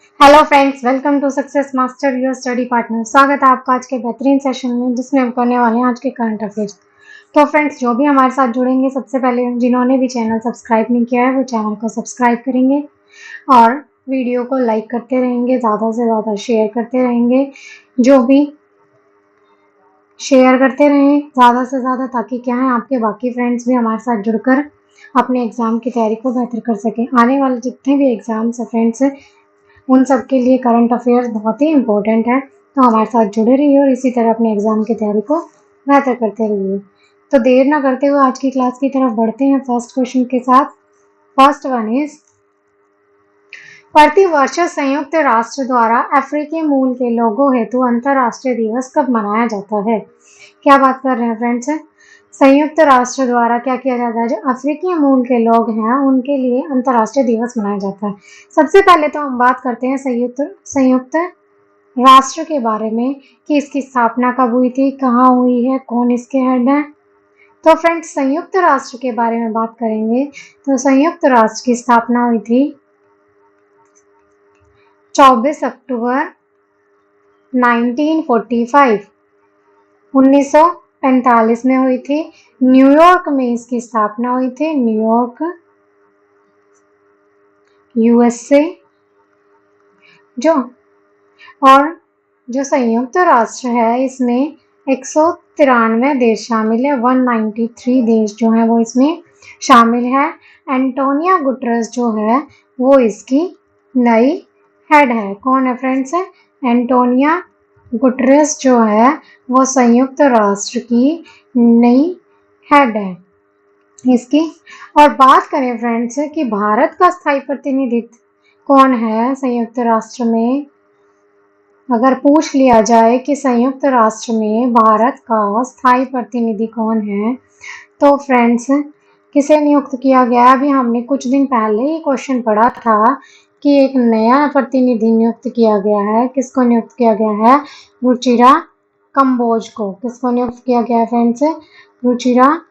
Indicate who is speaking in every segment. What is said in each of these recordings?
Speaker 1: Hello friends, welcome to success master your study partner. स्वागत है आपका आज के बेहतरीन सेशन में जिसमें हम करने वाले हैं आज के करंट अफेयर्स। तो फ्रेंड्स, जो भी हमारे साथ जुड़ेंगे, सबसे पहले जिन्होंने भी चैनल सब्सक्राइब नहीं किया है वो चैनल को सब्सक्राइब करेंगे और वीडियो को लाइक करते रहेंगे, ज़्यादा से ज़्यादा शेयर करते रहेंगे। जो भी शेयर करते रहें ज़्यादा से ज़्यादा, ताकि क्या है आपके बाकी फ्रेंड्स भी हमारे साथ जुड़कर अपने एग्ज़ाम की तैयारी को बेहतर कर सकें। आने वाले जितने भी एग्ज़ाम्स हैं फ्रेंड्स, उन सब के लिए करंट अफेयर्स बहुत ही इम्पोर्टेंट है। तो हमारे साथ जुड़े रहिए और इसी तरह अपने एग्जाम की तैयारी को बेहतर करते रहिए। तो देर ना करते हुए आज की क्लास की तरफ बढ़ते हैं फर्स्ट क्वेश्चन के साथ। फर्स्ट वन इज, प्रतिवर्ष संयुक्त राष्ट्र द्वारा अफ्रीकी मूल के लोगों हेतु अंतर्राष्ट्रीय दिवस कब मनाया जाता है? क्या बात कर रहे हैं फ्रेंड्स? संयुक्त राष्ट्र द्वारा क्या किया जाता है? जो अफ्रीकी मूल के लोग हैं उनके लिए अंतर्राष्ट्रीय दिवस मनाया जाता है। सबसे पहले तो हम बात करते हैं संयुक्त राष्ट्र के बारे में कि इसकी स्थापना कब हुई थी, कहाँ हुई है, कौन इसके हेड है। तो फ्रेंड्स, संयुक्त राष्ट्र के बारे में बात करेंगे तो संयुक्त राष्ट्र की स्थापना हुई थी 24 अक्टूबर 1945 1945 में हुई थी। न्यूयॉर्क में इसकी स्थापना हुई थी, न्यूयॉर्क यूएसए। जो संयुक्त राष्ट्र है इसमें 193 देश शामिल है, 193 देश जो है वो इसमें शामिल है। एंटोनिया गुटरेस जो है वो इसकी नई हेड है। कौन है फ्रेंड्स? एंटोनिया गुटरेस जो है वो संयुक्त राष्ट्र की नई हेड है इसकी। और बात करें फ्रेंड्स कि भारत का स्थायी प्रतिनिधित्व कौन है संयुक्त राष्ट्र में, अगर पूछ लिया जाए कि संयुक्त राष्ट्र में भारत का स्थायी प्रतिनिधि कौन है, तो फ्रेंड्स किसे नियुक्त किया गया? अभी हमने कुछ दिन पहले ही क्वेश्चन पढ़ा था कि एक नया प्रतिनिधि नियुक्त किया गया है। किसको नियुक्त किया गया है? रुचिरा कंबोज को। किसको नियुक्त किया गया है फ्रेंड्स? रुचिरा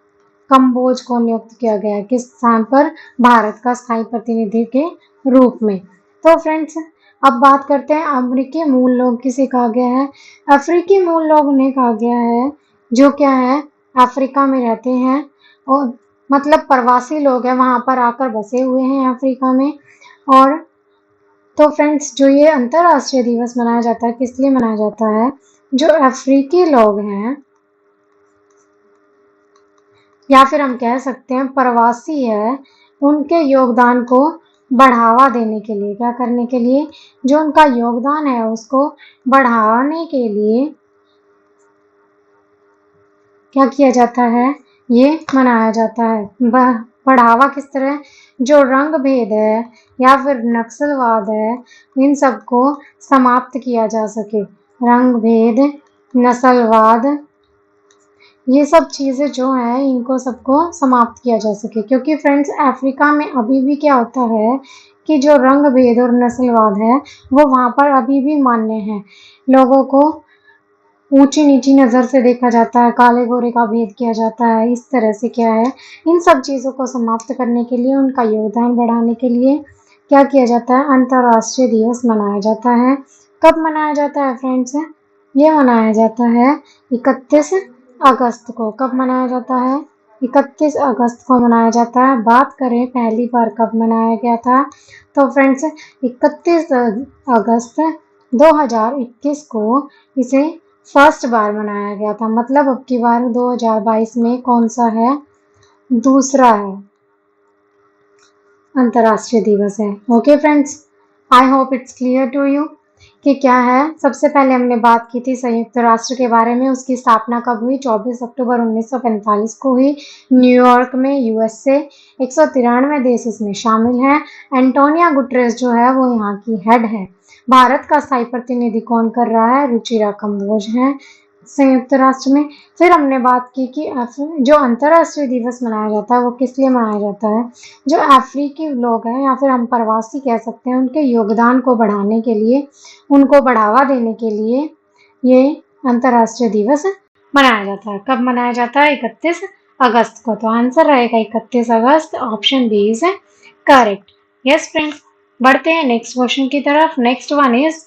Speaker 1: कंबोज को नियुक्त किया गया है। किस स्थान पर? भारत का स्थायी प्रतिनिधि के रूप में। तो फ्रेंड्स, अब बात करते हैं अफ्रीकी मूल लोग किसे कहा गया है? अफ्रीकी मूल लोग उन्हें कहा गया है जो क्या है, अफ्रीका में रहते हैं और मतलब प्रवासी लोग हैं, वहां पर आकर बसे हुए हैं अफ्रीका में। और तो फ्रेंड्स, जो ये अंतर्राष्ट्रीय दिवस मनाया जाता है, किस लिए मनाया जाता है? जो अफ्रीकी लोग हैं या फिर हम कह सकते हैं प्रवासी है, उनके योगदान को बढ़ावा देने के लिए, क्या करने के लिए? जो उनका योगदान है उसको बढ़ाने के लिए क्या किया जाता है? ये मनाया जाता है। बढ़ावा किस तरह? जो रंग भेद है या फिर नक्सलवाद है, इन सबको समाप्त किया जा सके। रंग भेद, नस्लवाद, ये सब चीज़ें जो हैं इनको सबको समाप्त किया जा सके। क्योंकि फ्रेंड्स, अफ्रीका में अभी भी क्या होता है कि जो रंग भेद और नस्लवाद है वो वहाँ पर अभी भी मान्य है। लोगों को ऊंची नीची नज़र से देखा जाता है, काले गोरे का भेद किया जाता है। इस तरह से क्या है, इन सब चीज़ों को समाप्त करने के लिए, उनका योगदान बढ़ाने के लिए क्या किया जाता है? अंतर्राष्ट्रीय दिवस मनाया जाता है। कब मनाया जाता है फ्रेंड्स? ये मनाया जाता है 31 अगस्त को। कब मनाया जाता है? 31 अगस्त को मनाया जाता है। बात करें पहली बार कब मनाया गया था, तो फ्रेंड्स 31 अगस्त 2021 को इसे फर्स्ट बार मनाया गया था। मतलब अब की बार 2022 में कौन सा है? दूसरा है अंतर्राष्ट्रीय दिवस है। Okay friends, I hope it's clear to you कि क्या है। सबसे पहले हमने बात की थी संयुक्त राष्ट्र के बारे में। उसकी स्थापना कब हुई? 24 अक्टूबर 1945 को हुई, न्यूयॉर्क में, यूएसए। 193 देश इसमें शामिल हैं। एंटोनिया गुटरेस जो है वो यहाँ की हेड है। भारत का स्थायी प्रतिनिधि कौन कर रहा है? रुचिरा कंबोज है संयुक्त राष्ट्र में। फिर हमने बात की कि जो अंतर्राष्ट्रीय दिवस मनाया जाता है वो किस लिए मनाया जाता है? जो अफ्रीकी लोग हैं या फिर हम प्रवासी कह सकते हैं, उनके योगदान को बढ़ाने के लिए, उनको बढ़ावा देने के लिए ये अंतर्राष्ट्रीय दिवस मनाया जाता है। कब मनाया जाता है? 31 अगस्त को। तो आंसर रहेगा 31 अगस्त। Option B is correct. Yes friends, बढ़ते हैं नेक्स्ट क्वेश्चन की तरफ। नेक्स्ट वन इज,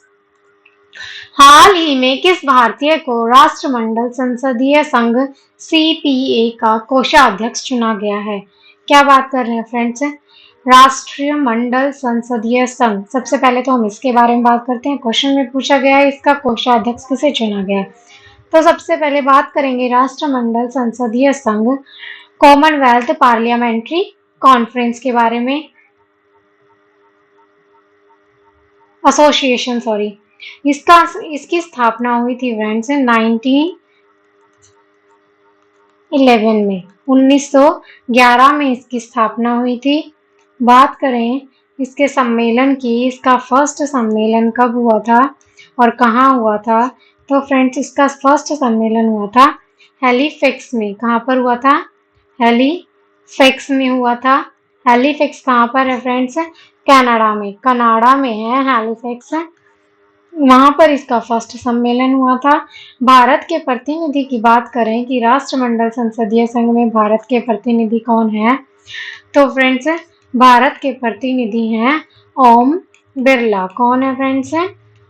Speaker 1: हाल ही में किस भारतीय को राष्ट्रमंडल संसदीय संघ सीपीए का कोषाध्यक्ष चुना गया है? क्या बात कर रहे हैं फ्रेंड्स? राष्ट्रीय मंडल संसदीय संघ, सबसे पहले तो हम इसके बारे में बात करते हैं। क्वेश्चन में पूछा गया है इसका कोषाध्यक्ष किसे चुना गया है। तो सबसे पहले बात करेंगे राष्ट्रमंडल संसदीय संघ कॉमनवेल्थ पार्लियामेंट्री कॉन्फ्रेंस के बारे में, एसोसिएशन सॉरी। इसकी स्थापना हुई थी फ्रेंड्स 1911 में, 1911 में इसकी स्थापना हुई थी। बात करें इसके सम्मेलन की, इसका फर्स्ट सम्मेलन कब हुआ था और कहाँ हुआ था? तो फ्रेंड्स इसका फर्स्ट सम्मेलन हुआ था हैलीफैक्स में। कहाँ पर हुआ था? हैलीफैक्स में हुआ था। हैलीफैक्स कहाँ पर है फ्रेंड्स? कनाडा में, कनाडा में है हैलीफैक्स। वहां पर इसका फर्स्ट सम्मेलन हुआ था। भारत के प्रतिनिधि की बात करें कि राष्ट्रमंडल संसदीय संघ में भारत के प्रतिनिधि कौन है, तो फ्रेंड्स भारत के प्रतिनिधि हैं ओम बिरला। कौन है फ्रेंड्स?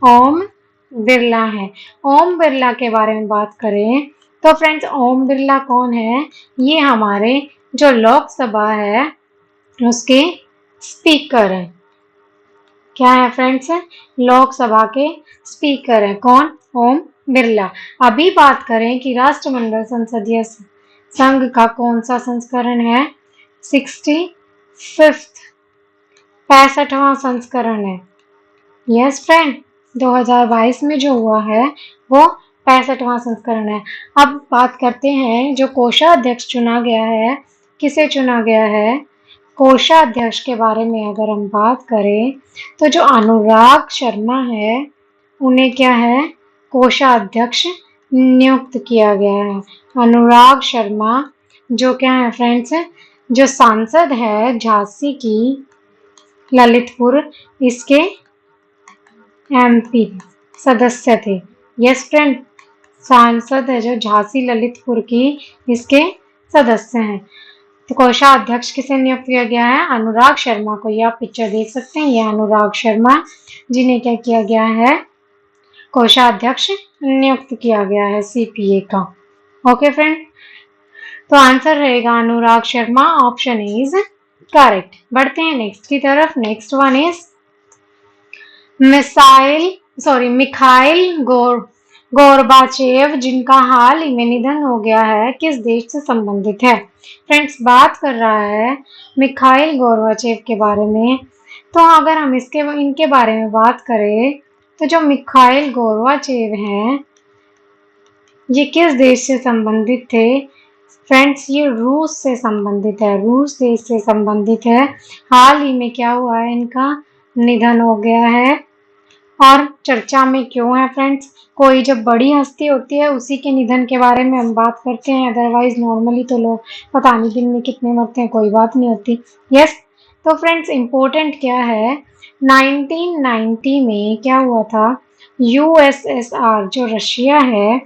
Speaker 1: ओम बिरला है। ओम बिरला के बारे में बात करें तो फ्रेंड्स ओम बिरला कौन है? ये हमारे जो लोकसभा है उसके स्पीकर हैं। क्या है फ्रेंड्स? लोकसभा के स्पीकर हैं। कौन? ओम बिरला। अभी बात करें कि राष्ट्रमंडल संसदीय संघ का कौन सा संस्करण है? 65th, 65वां संस्करण है। यस फ्रेंड, 2022 में जो हुआ है वो 65वां संस्करण है। अब बात करते हैं जो कोषाध्यक्ष चुना गया है, किसे चुना गया है? कोषाध्यक्ष के बारे में अगर हम बात करें तो जो अनुराग शर्मा है उन्हें क्या है? कोषाध्यक्ष नियुक्त किया गया है। अनुराग शर्मा जो क्या है फ्रेंड्स? जो सांसद है झांसी की ललितपुर, इसके एमपी सदस्य थे। यस फ्रेंड, सांसद है जो झांसी ललितपुर की, इसके सदस्य हैं। तो कोषाध्यक्ष किसे नियुक्त किया गया है? अनुराग शर्मा को। ये आप पिक्चर देख सकते हैं, ये अनुराग शर्मा जिन्हें क्या किया गया है? कोषाध्यक्ष नियुक्त किया गया है सीपीए का। ओके फ्रेंड, तो आंसर रहेगा Anurag Sharma, option is correct. बढ़ते हैं नेक्स्ट की तरफ। Next one is Mikhail Gorbachev, जिनका हाल ही में निधन हो गया है, किस देश से संबंधित है? फ्रेंड्स बात कर रहा है मिखाइल गोर्बाचेव के बारे में। तो अगर हम इनके बारे में बात करें तो जो मिखाइल गोर्बाचेव हैं ये किस देश से संबंधित थे? फ्रेंड्स ये रूस से संबंधित है, रूस देश से संबंधित है। हाल ही में क्या हुआ है? इनका निधन हो गया है। और चर्चा में क्यों है फ्रेंड्स? कोई जब बड़ी हस्ती होती है उसी के निधन के बारे में हम बात करते हैं, अदरवाइज नॉर्मली तो लोग पता नहीं दिन में कितने मरते हैं, कोई बात नहीं होती। यस, तो फ्रेंड्स इम्पोर्टेंट क्या है? 1990 में क्या हुआ था? यूएसएसआर जो रशिया है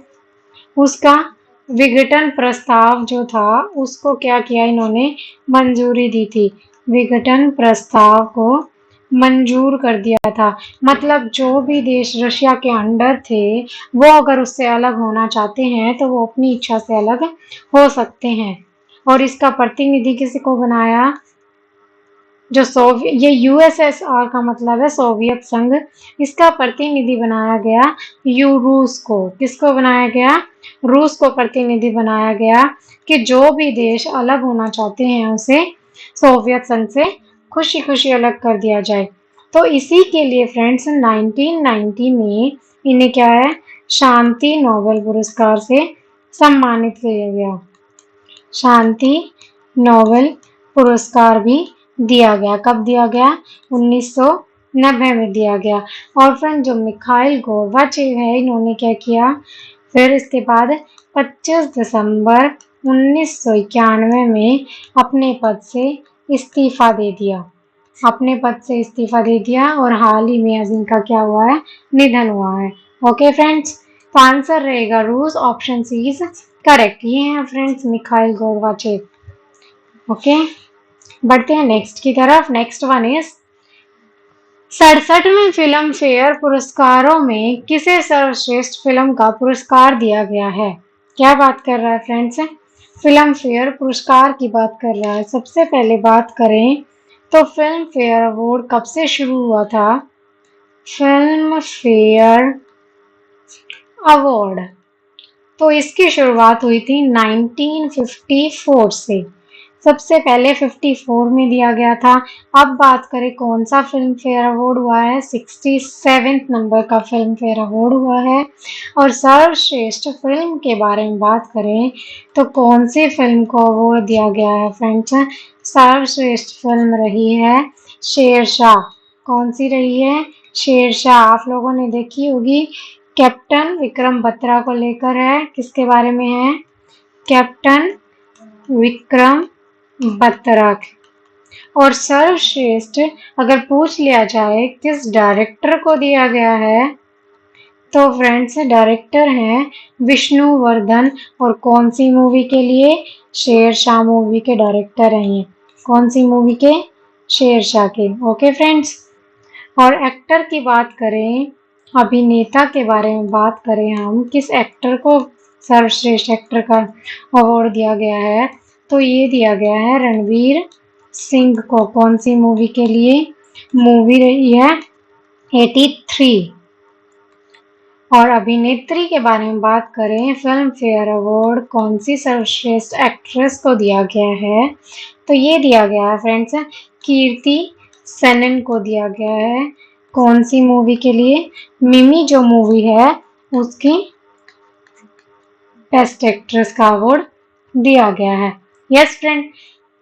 Speaker 1: उसका विघटन प्रस्ताव जो था उसको क्या किया इन्होंने? मंजूरी दी थी। विघटन प्रस्ताव को मंजूर कर दिया था। मतलब जो भी देश रशिया के अंडर थे वो अगर उससे अलग होना चाहते हैं तो वो अपनी इच्छा से अलग हो सकते हैं। और इसका प्रतिनिधि किसी को बनाया? ये यूएसएसआर का मतलब है सोवियत संघ। इसका प्रतिनिधि बनाया गया रूस को। किसको बनाया गया? रूस को प्रतिनिधि बनाया गया कि जो भी देश अलग होना चाहते हैं उसे सोवियत संघ से खुशी खुशी अलग कर दिया जाए। तो इसी के लिए फ्रेंड्स 1990 में इन्हें क्या है? शांति नोबेल पुरस्कार से सम्मानित किया गया। शांति नोबेल पुरस्कार भी दिया गया। कब दिया गया? 1990 में दिया गया। और फ्रेंड जो मिखाइल गोर्बाचेव है इन्होंने क्या किया? फिर इसके बाद 25 दिसंबर 1991 में अपने पद से इस्तीफा दे दिया। अपने पद से इस्तीफा दे दिया और हाल ही में अब इनका क्या हुआ है? निधन हुआ है। ओके फ्रेंड्स, तो आंसर रहेगा रूस, ऑप्शन सी इज करेक्ट। ये है फ्रेंड्स मिखाइल गोर्बाचेव। ओके, बढ़ते हैं नेक्स्ट की तरफ। नेक्स्ट वन इज 67वें फिल्म फेयर पुरस्कारों में किसे सर्वश्रेष्ठ फिल्म का पुरस्कार दिया गया है? क्या बात कर रहा है फ्रेंड्स? फिल्म फेयर पुरस्कार की बात कर रहा है। सबसे पहले बात करें तो फिल्म फेयर अवार्ड कब से शुरू हुआ था? फिल्म फेयर अवार्ड तो इसकी शुरुआत हुई थी 1954 से। सबसे पहले 54 में दिया गया था। अब बात करें कौन सा फिल्म फेयर अवार्ड हुआ है? 67 नंबर का फिल्म फेयर अवार्ड हुआ है। और सर्वश्रेष्ठ फिल्म के बारे में बात करें तो कौन सी फिल्म को अवार्ड दिया गया है फ्रेंड्स? सर्वश्रेष्ठ फिल्म रही है शेरशाह। कौन सी रही है? शेरशाह। आप लोगों ने देखी होगी। कैप्टन विक्रम बत्रा को लेकर है। किसके बारे में है? कैप्टन विक्रम बत्रा। और सर्वश्रेष्ठ अगर पूछ लिया जाए किस डायरेक्टर को दिया गया है तो फ्रेंड्स डायरेक्टर हैं विष्णुवर्धन। और कौन सी मूवी के लिए? शेरशाह मूवी के डायरेक्टर हैं ये। कौन सी मूवी के? शेरशाह के। Okay friends. और एक्टर की बात करें, अभिनेता के बारे में बात करें, हम किस एक्टर को सर्वश्रेष्ठ एक्टर का अवार्ड दिया गया है तो ये दिया गया है रणवीर सिंह को। कौन सी मूवी के लिए? मूवी रही है 83। और अभिनेत्री के बारे में बात करें, फिल्म फेयर अवार्ड कौन सी सर्वश्रेष्ठ एक्ट्रेस को दिया गया है तो ये दिया गया है फ्रेंड्स कीर्ति सेनन को दिया गया है। कौन सी मूवी के लिए? मिमी जो मूवी है उसकी बेस्ट एक्ट्रेस का अवार्ड दिया गया है। यस फ्रेंड,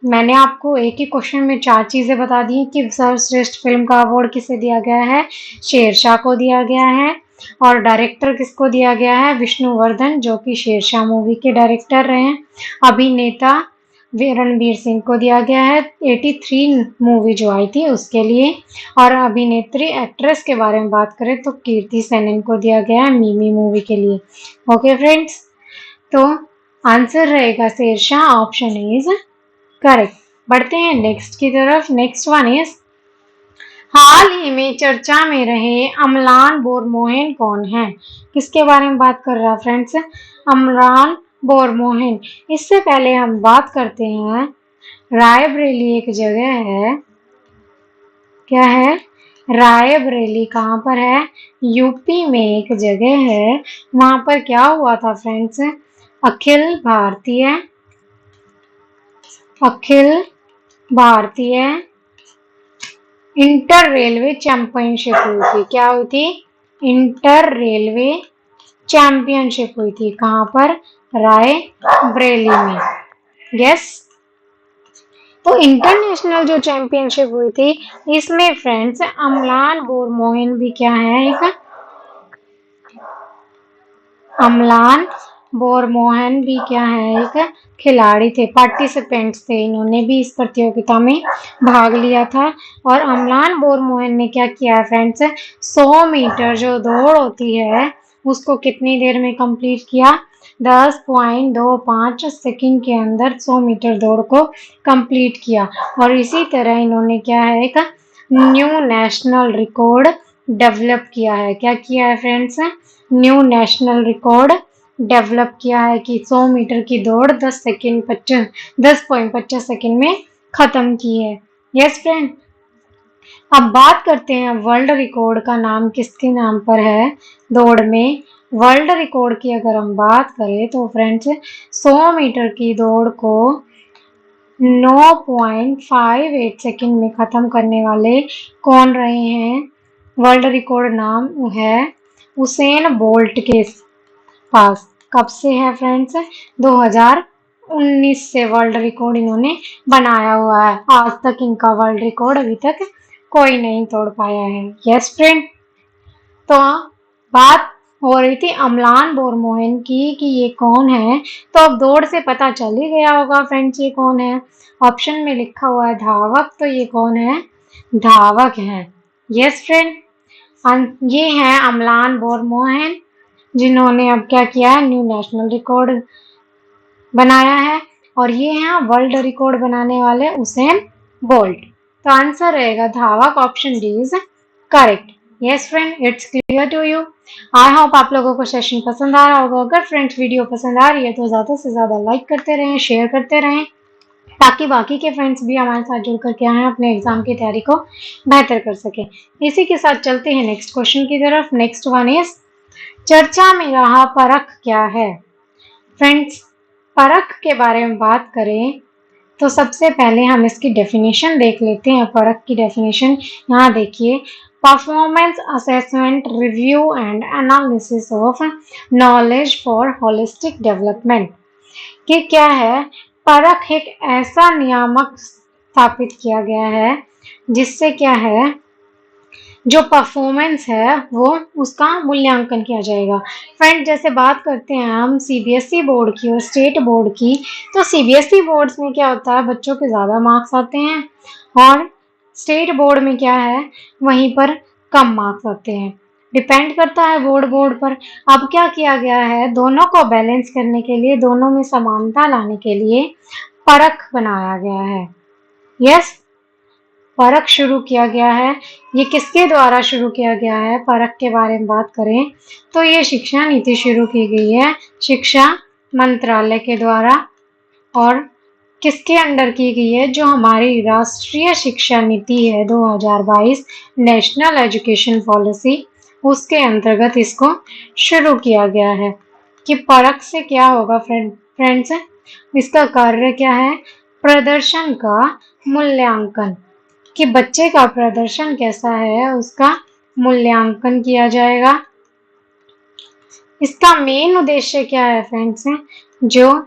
Speaker 1: मैंने आपको एक ही क्वेश्चन में 4 चीजें बता दी कि सर्वश्रेष्ठ फिल्म का अवार्ड किसे दिया गया है? शेरशाह को दिया गया है। और डायरेक्टर किसको दिया गया है? विष्णुवर्धन, जो कि शेरशाह मूवी के डायरेक्टर रहे हैं। अभिनेता रणवीर सिंह को दिया गया है 83 मूवी जो आई थी उसके लिए। और अभिनेत्री एक्ट्रेस के बारे में बात करें तो कीर्ति सेनन को दिया गया है मिमी मूवी के लिए। ओके फ्रेंड्स, तो आंसर रहेगा शेरशाह। Option is correct. बढ़ते हैं नेक्स्ट की तरफ। नेक्स्ट वन इज, हाल ही में चर्चा में रहे अमलान बोरगोहेन कौन है? किसके बारे में बात कर रहा है फ्रेंड्स? अमलान बोरगोहेन। इससे पहले हम बात करते हैं, रायबरेली एक जगह है। क्या है? रायबरेली कहाँ पर है? यूपी में एक जगह है। वहां पर क्या हुआ था friends? Akhil Bharatiya inter railway championship हुई थी। क्या हुई थी? इंटर रेलवे चैंपियनशिप हुई थी। कहाँ पर? रायबरेली में। यस। तो इंटरनेशनल जो चैंपियनशिप हुई थी इसमें फ्रेंड्स अमलान बोरगोहेन भी क्या है? एक अमलान बोरगोहेन भी क्या है? एक खिलाड़ी थे, पार्टिसिपेंट्स थे। इन्होंने भी इस प्रतियोगिता में भाग लिया था। और अमलान बोरगोहेन ने क्या किया है फ्रेंड्स? 100 मीटर जो दौड़ होती है उसको कितनी देर में कंप्लीट किया? 10.25 सेकंड के अंदर 100 मीटर दौड़ को कंप्लीट किया। और इसी तरह इन्होंने क्या है? एक न्यू नेशनल रिकॉर्ड डेवलप किया है। क्या किया है friends? New national record develop किया है कि 100 मीटर की दौड़ 10.25 सेकंड में खत्म की है। Yes friend. अब बात करते हैं वर्ल्ड रिकॉर्ड का नाम किसके नाम पर है दौड़ में? वर्ल्ड रिकॉर्ड की अगर हम बात करें तो फ्रेंड्स 100 मीटर की दौड़ को 9.58 सेकंड में खत्म करने वाले कौन रहे हैं? वर्ल्ड रिकॉर्ड नाम है उसेन बोल्ट के पास। कब से है फ्रेंड्स? 2019 से वर्ल्ड रिकॉर्ड इन्होंने बनाया हुआ है। आज तक इनका वर्ल्ड रिकॉर्ड अभी तक कोई नहीं तोड़ पाया है। Yes friend. तो बात हो रही थी अमलान बोरगोहेन की कि ये कौन है। तो अब दौड़ से पता चल ही गया होगा फ्रेंड्स ये कौन है। ऑप्शन में लिखा हुआ है धावक, तो ये कौन है? धावक है। Yes friend. ये है अमलान बोरगोहेन जिन्होंने अब क्या किया है? न्यू नेशनल रिकॉर्ड बनाया है। और ये हैं वर्ल्ड रिकॉर्ड बनाने वाले उसेन बोल्ट। तो आंसर रहेगा धावक। Option D is correct. Yes friend, it's clear to you. I hope आप लोगों को सेशन पसंद आ रहा होगा। अगर फ्रेंड्स वीडियो पसंद आ रही है तो ज़्यादा से ज़्यादा लाइक करते रहें, शेयर करते रहें, ताकि बाकी के फ्रेंड्स भी हमारे साथ जुड़ करके आए अपने एग्जाम की तैयारी को बेहतर कर सके। इसी के साथ चलते हैं नेक्स्ट क्वेश्चन की तरफ। नेक्स्ट वन इज, चर्चा में रहा परख क्या है। फ्रेंड्स, परख के बारे में बात करें तो सबसे पहले हम इसकी डेफिनेशन देख लेते हैं। परख की डेफिनेशन यहाँ देखिए, performance assessment, review and analysis of knowledge for holistic development. कि क्या है, परख एक ऐसा नियामक स्थापित किया गया है जिससे क्या है, जो परफॉर्मेंस है वो उसका मूल्यांकन किया जाएगा। फ्रेंड, जैसे बात करते हैं हम सीबीएसई बोर्ड की और स्टेट बोर्ड की, तो सीबीएसई बोर्ड्स में क्या होता है, बच्चों के ज़्यादा मार्क्स आते हैं, और स्टेट बोर्ड में क्या है, वहीं पर कम मार्क्स आते हैं। डिपेंड करता है बोर्ड पर। अब क्या किया गया है, दोनों को बैलेंस करने के लिए, दोनों में समानता लाने के लिए परख बनाया गया है। यस, परख शुरू किया गया है। ये किसके द्वारा शुरू किया गया है, परख के बारे में बात करें तो ये शिक्षा नीति शुरू की गई है शिक्षा मंत्रालय के द्वारा। और किसके अंडर की गई है, जो हमारी राष्ट्रीय शिक्षा नीति है 2022 नेशनल एजुकेशन पॉलिसी, उसके अंतर्गत इसको शुरू किया गया है। कि परख से क्या होगा फ्रेंड्स, इसका कार्य क्या है, प्रदर्शन का मूल्यांकन। कि बच्चे का प्रदर्शन कैसा है उसका मूल्यांकन किया जाएगा। इसका मेन उद्देश्य क्या है फ्रेंड्स, जो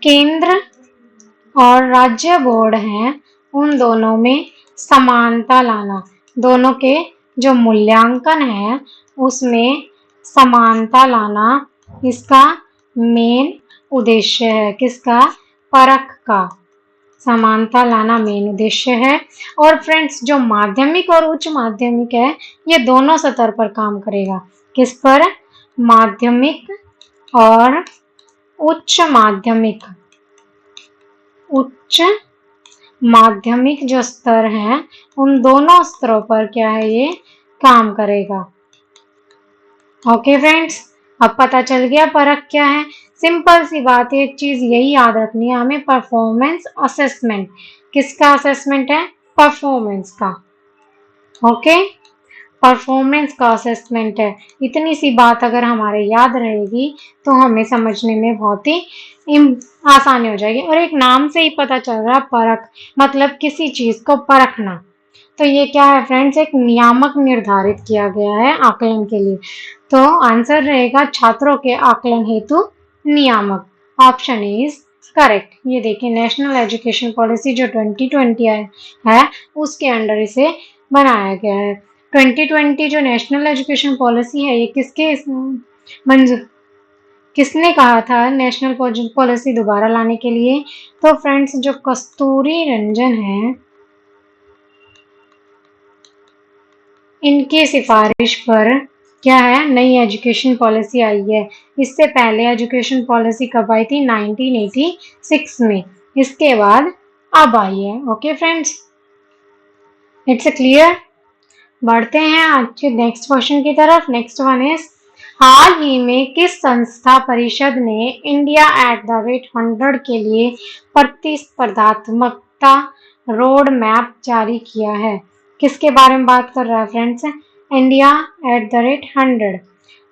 Speaker 1: केंद्र और राज्य बोर्ड हैं उन दोनों में समानता लाना, दोनों के जो मूल्यांकन है उसमें समानता लाना इसका मेन उद्देश्य है। किसका, परख का समानता लाना मेन उद्देश्य है। और फ्रेंड्स, जो माध्यमिक और उच्च माध्यमिक है ये दोनों स्तर पर काम करेगा। किस पर, माध्यमिक और उच्च माध्यमिक। उच्च माध्यमिक जो स्तर हैं उन दोनों स्तरों पर क्या है, ये काम करेगा। ओके फ्रेंड्स, अब पता चल गया परख क्या है। सिंपल सी बात है, एक चीज यही याद रखनी है हमें, परफॉर्मेंस असेसमेंट। किसका असेसमेंट है, परफॉर्मेंस का। ओके, परफॉर्मेंस का असेसमेंट है। इतनी सी बात अगर हमारे याद रहेगी तो हमें समझने में बहुत ही आसानी हो जाएगी। और एक नाम से ही पता चल रहा है, परख मतलब किसी चीज को परखना। तो ये क्या है फ्रेंड्स, एक नियामक निर्धारित किया गया है आकलन के लिए। तो आंसर रहेगा छात्रों के आकलन हेतु नियामक। Option is correct. ये देखिए, नेशनल एजुकेशन पॉलिसी जो 2020 है उसके अंडर इसे बनाया गया है। 2020 जो नेशनल एजुकेशन पॉलिसी है, ये किसके मंजूर, किसने कहा था नेशनल पॉलिसी दोबारा लाने के लिए, तो फ्रेंड्स जो कस्तूरी रंजन है, इनकी सिफारिश पर क्या है, नई एजुकेशन पॉलिसी आई है। इससे पहले एजुकेशन पॉलिसी कब आई थी, 1986 में। इसके बाद अब आई है। Okay friends, it's clear. बढ़ते हैं आज के नेक्स्ट क्वेश्चन की तरफ। नेक्स्ट वन इज, हाल ही में किस संस्था परिषद ने इंडिया एट द रेट 100 के लिए प्रतिस्पर्धात्मकता रोड मैप जारी किया है। किसके बारे में बात कर रहा है friends, India at the rate 100।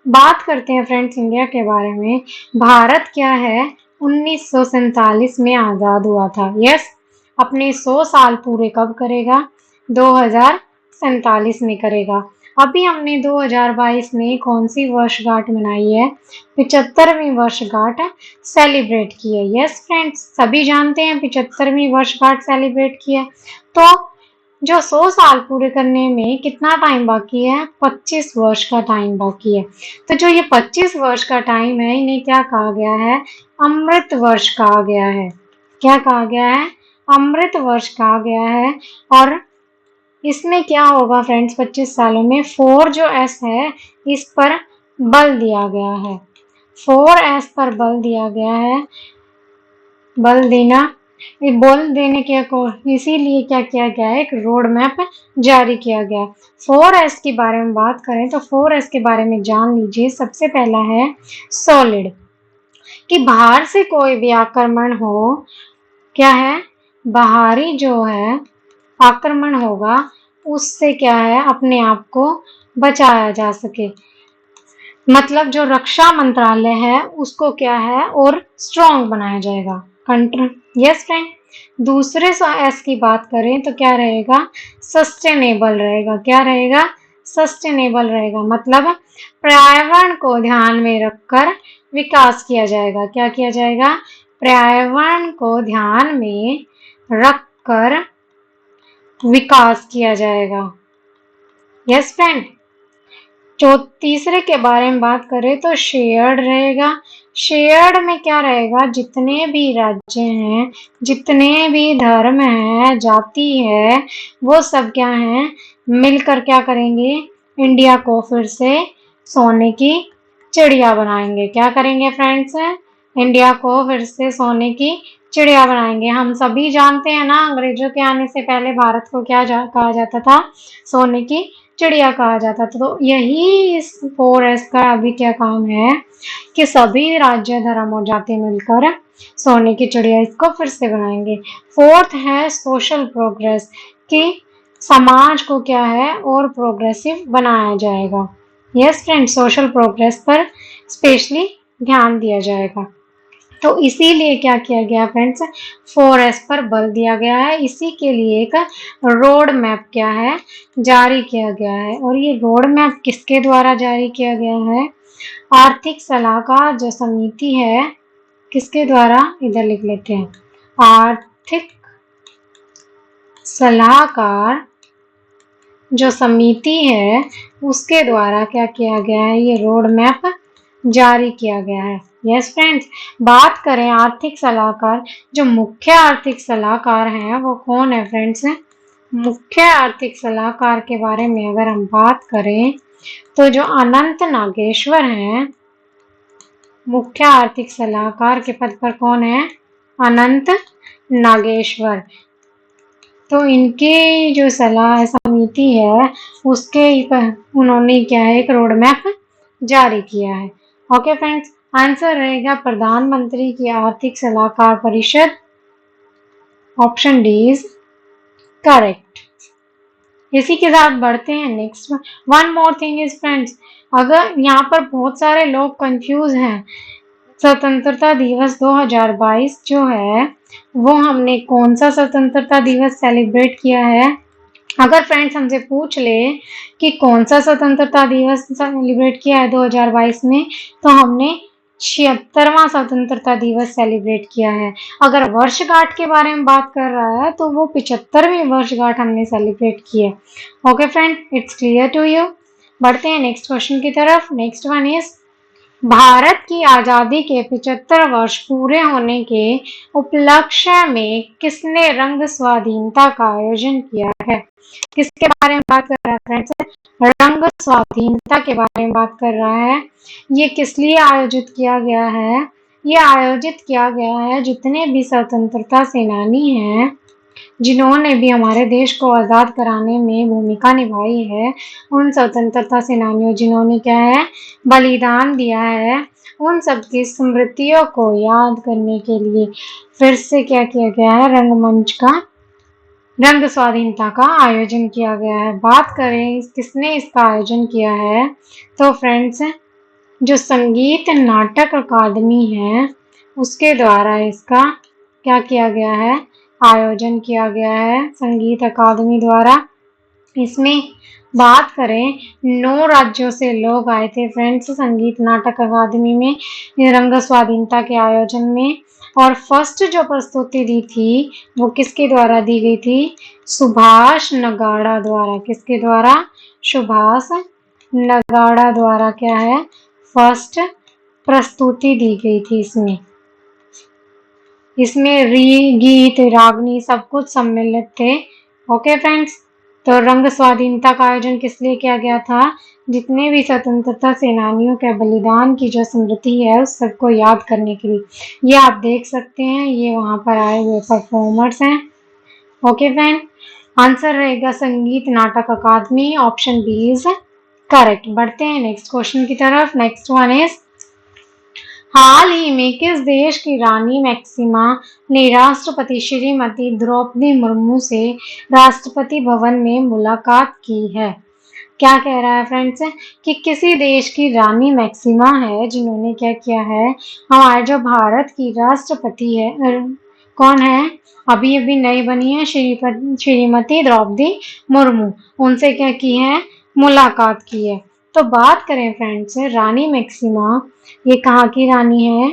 Speaker 1: बात करते हैं फ्रेंड्स इंडिया के बारे में। भारत क्या है, 1947 में आज़ाद हुआ था। यस, अपने 100 साल पूरे कब करेगा, 2047 में करेगा। अभी हमने 2022 में कौन सी वर्षगांठ मनाई है, 75वीं वर्षगांठ सेलिब्रेट की है। यस फ्रेंड्स, सभी जानते हैं 75वीं वर्षगांठ सेलिब्रेट की है। तो जो 100 साल पूरे करने में कितना टाइम बाकी है, 25 वर्ष का टाइम बाकी है। तो जो ये 25 वर्ष का टाइम है, इन्हें क्या कहा गया है, अमृत वर्ष कहा गया है। क्या कहा गया है, अमृत वर्ष कहा गया है। और इसमें क्या होगा फ्रेंड्स, 25 सालों में 4 जो एस है इस पर बल दिया गया है। 4S पर बल दिया गया है। बल देना ये बोल देने के इसीलिए क्या किया गया है, एक रोड मैप जारी किया गया। 4S के बारे में बात करें तो 4S के बारे में जान लीजिए। सबसे पहला है सॉलिड, कि बाहर से कोई भी आक्रमण हो, क्या है, बाहरी जो है आक्रमण होगा उससे क्या है अपने आप को बचाया जा सके। मतलब जो रक्षा मंत्रालय है उसको क्या है और स्ट्रॉन्ग बनाया जाएगा। Yes friend. दूसरे एस की बात करें तो क्या रहेगा, सस्टेनेबल रहेगा। क्या रहेगा, सस्टेनेबल रहेगा। मतलब पर्यावरण को ध्यान में रखकर विकास किया जाएगा। क्या किया जाएगा, पर्यावरण को ध्यान में रखकर विकास किया जाएगा। Yes friend. जो तीसरे के बारे में बात करें तो शेयर्ड रहेगा। शेयर्ड में क्या रहेगा, जितने भी राज्य हैं, जितने भी धर्म है, जाति है, वो सब क्या है मिलकर क्या करेंगे, इंडिया को फिर से सोने की चिड़िया बनाएंगे। क्या करेंगे फ्रेंड्स, इंडिया को फिर से सोने की चिड़िया बनाएंगे। हम सभी जानते हैं ना, अंग्रेजों के आने से पहले भारत को क्या कहा जाता था, सोने की चिड़िया कहा जाता था। तो यही इस 4S का अभी क्या काम है कि सभी राज्य धर्म और जाति मिलकर सोने की चिड़िया इसको फिर से बनाएंगे। फोर्थ है सोशल प्रोग्रेस, कि समाज को क्या है और प्रोग्रेसिव बनाया जाएगा। यस फ्रेंड, सोशल प्रोग्रेस पर स्पेशली ध्यान दिया जाएगा। तो इसीलिए क्या किया गया फ्रेंड्स, 4S पर बल दिया गया है। इसी के लिए एक रोड मैप क्या है जारी किया गया है। और ये रोड मैप किसके द्वारा जारी किया गया है, आर्थिक सलाहकार जो समिति है, किसके द्वारा, इधर लिख लेते हैं, आर्थिक सलाहकार जो समिति है उसके द्वारा क्या किया गया है, ये रोड मैप जारी किया गया है। Yes friends. बात करें आर्थिक सलाहकार, जो मुख्य आर्थिक सलाहकार हैं वो कौन है फ्रेंड्स, मुख्य आर्थिक सलाहकार के बारे में अगर हम बात करें तो जो अनंत नागेश्वर हैं, मुख्य आर्थिक सलाहकार के पद पर कौन है, अनंत नागेश्वर। तो इनकी जो सलाह समिति है उसके उन्होंने क्या है, एक रोड मैप जारी किया है। ओके फ्रेंड्स, आंसर रहेगा प्रधानमंत्री की आर्थिक सलाहकार परिषद। Option D is correct. इसी के साथ बढ़ते हैं next. One more thing is friends, अगर यहाँ पर बहुत सारे लोग कंफ्यूज हैं, स्वतंत्रता दिवस 2022 जो है वो हमने कौन सा स्वतंत्रता दिवस सेलिब्रेट किया है। अगर फ्रेंड्स हमसे पूछ ले कि कौन सा स्वतंत्रता दिवस सेलिब्रेट किया है 2022 में, तो हमने 76वां स्वतंत्रता दिवस सेलिब्रेट किया है। अगर वर्षगांठ के बारे में बात कर रहा है तो वो 75वीं वर्षगांठ हमने सेलिब्रेट की है। Okay friend, it's clear to you. बढ़ते हैं नेक्स्ट क्वेश्चन की तरफ। नेक्स्ट वन इज, भारत की आजादी के 75 वर्ष पूरे होने के उपलक्ष्य में किसने रंग स्वाधीनता का आयोजन किया है। किसके बारे में बात कर रहा है फ्रेंड्स, रंग स्वाधीनता के बारे में बात कर रहा है। ये किस लिए आयोजित किया गया है, ये आयोजित किया गया है जितने भी स्वतंत्रता सेनानी हैं, जिन्होंने भी हमारे देश को आज़ाद कराने में भूमिका निभाई है, उन स्वतंत्रता सेनानियों जिन्होंने क्या है बलिदान दिया है, उन सबकी स्मृतियों को याद करने के लिए फिर से क्या किया गया है, रंगमंच का, रंग स्वाधीनता का आयोजन किया गया है। बात करें किसने इसका आयोजन किया है, तो फ्रेंड्स जो संगीत नाटक अकादमी है उसके द्वारा इसका क्या किया गया है, आयोजन किया गया है, संगीत अकादमी द्वारा। इसमें बात करें 9 राज्यों से लोग आए थे फ्रेंड्स संगीत नाटक अकादमी में, रंग स्वाधीनता के आयोजन में। और फर्स्ट जो प्रस्तुति दी थी वो किसके द्वारा दी गई थी, सुभाष नगाड़ा द्वारा। किसके द्वारा, सुभाष नगाड़ा द्वारा क्या है फर्स्ट प्रस्तुति दी गई थी। इसमें गीत रागनी सब कुछ सम्मिलित थे। ओके फ्रेंड्स, तो रंग स्वाधीनता का आयोजन किस लिए किया गया था, जितने भी स्वतंत्रता सेनानियों के बलिदान की जो स्मृति है उस सबको याद करने के लिए। ये आप देख सकते हैं, ये वहाँ पर आए हुए परफॉर्मर्स हैं। ओके फ्रेंड, आंसर रहेगा संगीत नाटक अकादमी, ऑप्शन बी इज करेक्ट। बढ़ते हैं नेक्स्ट क्वेश्चन की तरफ। नेक्स्ट वन इज, हाल ही में किस देश की रानी मैक्सिमा ने राष्ट्रपति श्रीमती द्रौपदी मुर्मू से राष्ट्रपति भवन में मुलाकात की है? क्या कह रहा है फ्रेंड्स कि किसी देश की रानी मैक्सिमा है जिन्होंने क्या किया है, हमारे जो भारत की राष्ट्रपति है, कौन है, अभी अभी नई बनी है श्रीमती द्रौपदी मुर्मू, उनसे क्या की है, मुलाकात की है। तो बात करें फ्रेंड्स रानी मैक्सिमा, ये कहाँ की रानी है,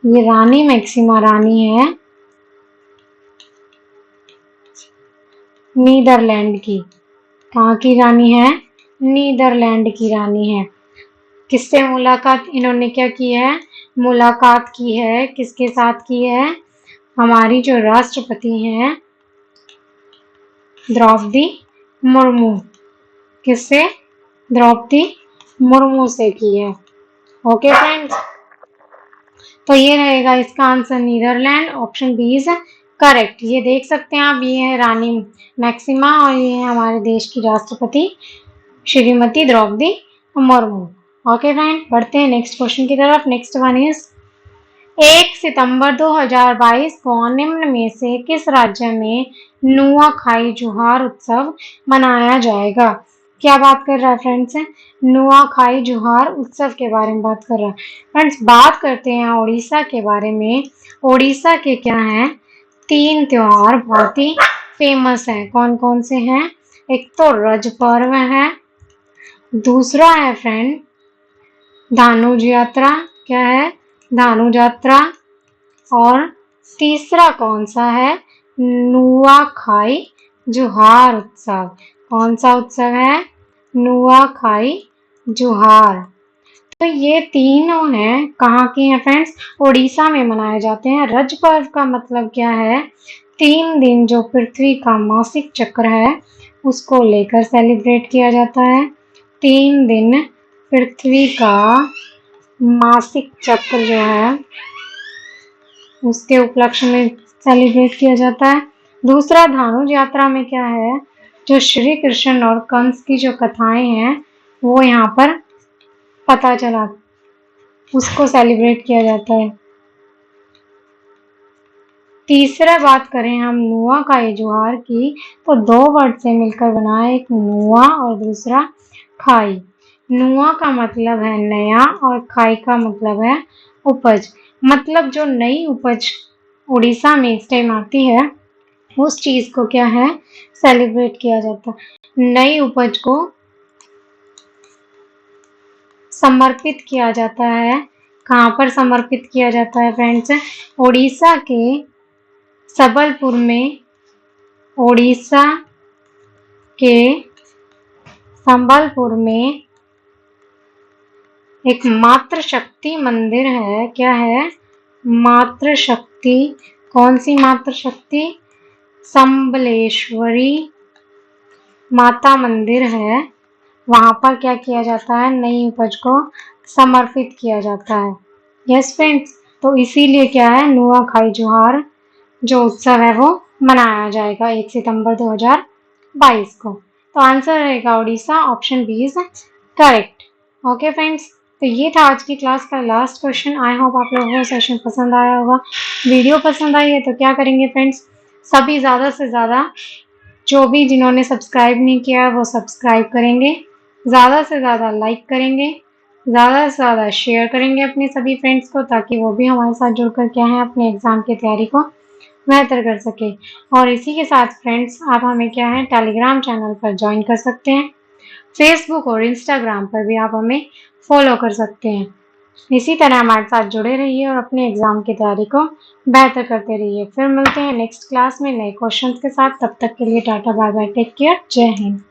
Speaker 1: ये रानी मैक्सिमा रानी है नीदरलैंड की। कहाँ की रानी है, नीदरलैंड की रानी है। किससे मुलाकात इन्होंने क्या की है, मुलाकात की है, किसके साथ की है, हमारी जो राष्ट्रपति हैं द्रौपदी मुर्मू, किससे, द्रौपदी मुर्मू से की है। ओके फ्रेंड्स, तो ये रहेगा इसका answer Netherlands, option B is correct. ये देख सकते हैं आप, ये है रानी मैक्सिमा और ये है हमारे देश की राष्ट्रपति श्रीमती द्रौपदी मुर्मू। ओके फ्रेंड, बढ़ते हैं नेक्स्ट क्वेश्चन की तरफ। नेक्स्ट वन इज, 1 सितंबर 2022 को निम्न में से किस राज्य में नुआखाई जुहार उत्सव मनाया जाएगा? क्या बात कर रहा है फ्रेंड्स, नुआखाई जुहार उत्सव के बारे में बात कर रहा है। फ्रेंड्स बात करते हैं उड़ीसा के बारे में। उड़ीसा के क्या हैं, 3 त्योहार बहुत ही फेमस हैं। कौन कौन से हैं, एक तो रज पर्व है, दूसरा है फ्रेंड धानुज यात्रा, क्या है, धानुज यात्रा, और तीसरा कौन सा है, नुआखाई जुहार उत्सव। कौन सा उत्सव है, नुआखाई जुहार। तो ये तीनों हैं, कहाँ के हैं फ्रेंड्स, उड़ीसा में मनाए जाते हैं। रज पर्व का मतलब क्या है, 3 दिन जो पृथ्वी का मासिक चक्र है उसको लेकर सेलिब्रेट किया जाता है। 3 दिन पृथ्वी का मासिक चक्र जो है उसके उपलक्ष्य में सेलिब्रेट किया जाता है। दूसरा धानुज यात्रा में क्या है, जो श्री कृष्ण और कंस की जो कथाएं हैं वो यहाँ पर पता चला, उसको सेलिब्रेट किया जाता है। तीसरा बात करें हम नुआखाई जुहार की, तो 2 वर्ड से मिलकर बना है, एक नुआ और दूसरा खाई। नुआ का मतलब है नया और खाई का मतलब है उपज। मतलब जो नई उपज उड़ीसा में इस टाइम आती है उस चीज को क्या है, सेलिब्रेट किया जाता है। नई उपज को समर्पित किया जाता है। कहाँ पर समर्पित किया जाता है फ्रेंड्स, उड़ीसा के सबलपुर में, उड़ीसा के संबलपुर में एक मातृशक्ति मंदिर है। क्या है, मातृशक्ति। कौन सी मातृशक्ति, संबलेश्वरी माता मंदिर है। वहां पर क्या किया जाता है, नई उपज को समर्पित किया जाता है। यस फ्रेंड्स, तो इसीलिए क्या है, नुआखाई जुहार जो उत्सव है वो मनाया जाएगा 1 सितंबर 2022 को। तो आंसर रहेगा Orissa, option B is correct. Okay friends, तो ये था आज की क्लास का लास्ट क्वेश्चन। आई होप आप लोगों को सेशन पसंद आया होगा। वीडियो पसंद आई है तो क्या करेंगे फ्रेंड्स, सभी ज़्यादा से ज़्यादा जो भी जिन्होंने सब्सक्राइब नहीं किया वो सब्सक्राइब करेंगे, ज़्यादा से ज़्यादा लाइक करेंगे, ज़्यादा से ज़्यादा शेयर करेंगे अपने सभी फ्रेंड्स को, ताकि वो भी हमारे साथ जुड़कर क्या है अपने एग्ज़ाम की तैयारी को बेहतर कर सके। और इसी के साथ फ्रेंड्स आप हमें क्या है टेलीग्राम चैनल पर ज्वाइन कर सकते हैं, फेसबुक और इंस्टाग्राम पर भी आप हमें फॉलो कर सकते हैं। इसी तरह हमारे साथ जुड़े रहिए और अपने एग्जाम की तैयारी को बेहतर करते रहिए। फिर मिलते हैं नेक्स्ट क्लास में नए क्वेश्चंस के साथ। तब तक के लिए tata bye bye, take care, जय हिंद।